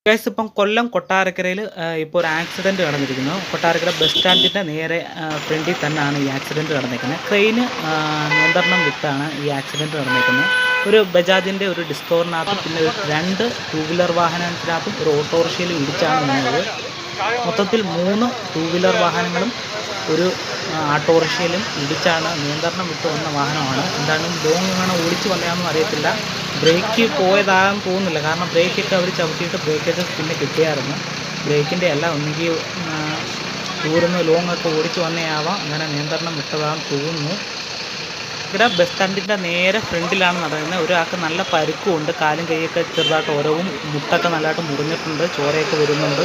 Guys ഇപ്പം കൊല്ലം കൊട്ടാരക്കരയിൽ ഇപ്പോൾ ഒരു ആക്സിഡൻറ്റ് നടന്നിരിക്കുന്നു. കൊട്ടാരക്കര ബസ് സ്റ്റാൻഡിൻ്റെ നേരെ ഫ്രണ്ടിൽ തന്നെയാണ് ഈ ആക്സിഡൻറ്റ് നടന്നിരിക്കുന്നത്. ട്രെയിന് നിയന്ത്രണം വിട്ടാണ് ഈ ആക്സിഡൻറ്റ് നടന്നിരിക്കുന്നത്. ഒരു ബജാജിൻ്റെ ഒരു ഡിസ്കവറിനകത്തും പിന്നെ രണ്ട് ടൂ വീലർ വാഹനത്തിനകത്തും ഒരു ഓട്ടോറിക്ഷയിലും ഇടിച്ചാണ് വീണത്. മൊത്തത്തിൽ 3 ടൂ വീലർ വാഹനങ്ങളും ഒരു ഓട്ടോറിക്ഷയിലും ഇടിച്ചാണ് നിയന്ത്രണം വിട്ട് വന്ന വാഹനമാണ്. എന്തായാലും ലോങ് എങ്ങാനും ഓടിച്ച് വന്നതാണെന്നും അറിയത്തില്ല. ബ്രേക്ക് പോയതാകാൻ തോന്നുന്നില്ല, കാരണം ബ്രേക്കൊക്കെ അവർ ചവിട്ടിയിട്ട് ബ്രേക്കൊക്കെ പിന്നെ കിട്ടിയായിരുന്നു. ബ്രേക്കിൻ്റെ അല്ല, ഒന്നുകിൽ ദൂരന്ന് ലോങ്ങൊക്കെ ഓടിച്ച് വന്നേയാവാം, അങ്ങനെ നിയന്ത്രണം വിട്ടതാണെന്ന് തോന്നുന്നു. ഇവിടെ ബസ് സ്റ്റാൻഡിൻ്റെ നേരെ ഫ്രണ്ടിലാണ് നടക്കുന്നത്. ഒരാൾക്ക് നല്ല പരുക്കുമുണ്ട്, കാലും കൈയൊക്കെ ചെറുതായിട്ട് ഉരവും മുട്ടൊക്കെ നല്ലതായിട്ട് മുറിഞ്ഞിട്ടുണ്ട്, ചോരയൊക്കെ വരുന്നുണ്ട്.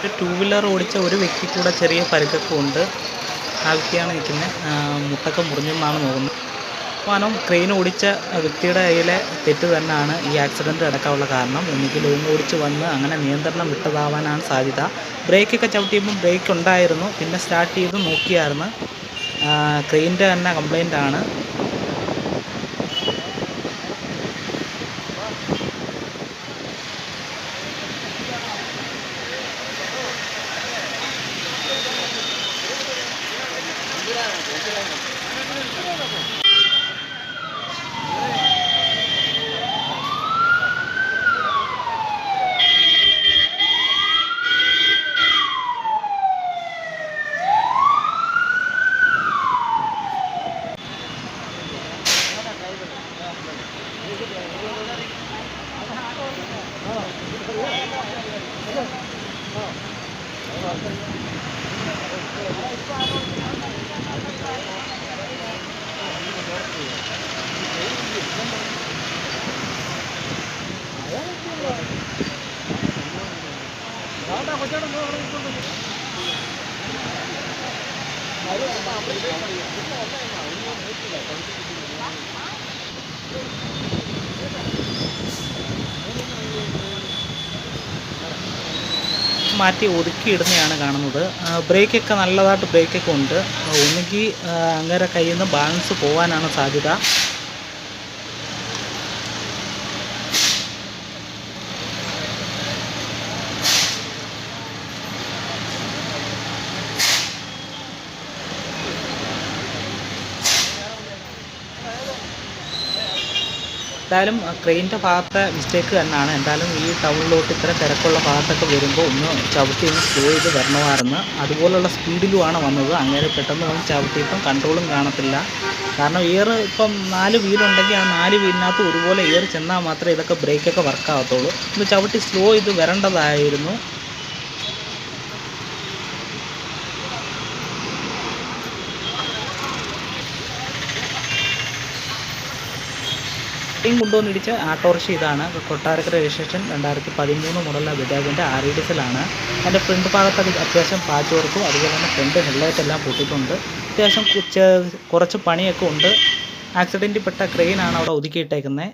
ഒരു ടൂ വീലർ ഓടിച്ച ഒരു വ്യക്തി കൂടെ ചെറിയ പരുക്കൊക്കെ ഉണ്ട്. ആ വ്യക്തിയാണ് നിൽക്കുന്നത്, മുട്ടൊക്കെ മുറിഞ്ഞെന്നാണ് തോന്നുന്നത്. വാഹനം ക്രെയിൻ ഓടിച്ച വ്യക്തിയുടെ കയ്യിലെ തെറ്റ് തന്നെയാണ് ഈ ആക്സിഡൻറ്റ് നടക്കാനുള്ള കാരണം. ഒന്നുകിൽ ലോങ് ഓടിച്ച് വന്ന് അങ്ങനെ നിയന്ത്രണം വിട്ടതാവാനാണ് സാധ്യത. ബ്രേക്കൊക്കെ ചവിട്ടിയപ്പം ബ്രേക്ക് ഉണ്ടായിരുന്നു, പിന്നെ സ്റ്റാർട്ട് ചെയ്ത് നോക്കിയായിരുന്നു. ക്രെയിനിൻ്റെ തന്നെ കംപ്ലൈൻ്റ് ആണ്. മാറ്റി ഒതുക്കിയിടുന്നതാണ് കാണുന്നത്. ബ്രേക്കൊക്കെ നല്ലതായിട്ട് ബ്രേക്കൊക്കെ ഉണ്ട്. ഒന്നുകിൽ അങ്ങനെ കയ്യിൽ നിന്ന് ബാലൻസ് പോകാനാണ് സാധ്യത. എന്തായാലും ക്രെയിനിൻ്റെ ഭാഗത്തെ മിസ്റ്റേക്ക് തന്നെയാണ്. എന്തായാലും ഈ ടൗണിലോട്ട് ഇത്ര തിരക്കുള്ള ഭാഗത്തൊക്കെ വരുമ്പോൾ ഒന്ന് ചവിട്ടി ഒന്ന് സ്ലോ ചെയ്ത് വരണമായിരുന്നു. അതുപോലുള്ള സ്പീഡിലുമാണ് വന്നത്. അങ്ങനെ പെട്ടെന്ന് വന്ന് ചവിട്ടിയപ്പം കൺട്രോളും കാണത്തില്ല. കാരണം എയർ ഇപ്പം 4 വീലുണ്ടെങ്കിൽ ആ 4 വീലിനകത്ത് ഒരുപോലെ എയർ ചെന്നാൽ മാത്രമേ ഇതൊക്കെ ബ്രേക്കൊക്കെ വർക്കാകത്തുള്ളൂ. ഒന്ന് ചവിട്ടി സ്ലോ ചെയ്ത് വരേണ്ടതായിരുന്നു. കൊണ്ടുവന്നിടിച്ച ഓട്ടോറിക്ഷ ഇതാണ്. കൊട്ടാരക്കര രജിസ്ട്രേഷൻ 2013 മോഡലുള്ള ബജാജിൻ്റെ RDSലാണ്. അതിൻ്റെ ഫ്രണ്ട് ഭാഗത്ത് അത്യാവശ്യം പാച്ച് വർക്കും അതുപോലെ തന്നെ ഫ്രണ്ട് ഹെഡ്ലൈറ്റ് എല്ലാം പൊട്ടിയിട്ടുണ്ട്. അത്യാവശ്യം കുറച്ച് പണിയൊക്കെ ഉണ്ട്. ആക്സിഡൻറ്റിൽ പെട്ട ക്രെയിനാണ് അവിടെ ഒതുക്കിയിട്ടേക്കുന്നത്.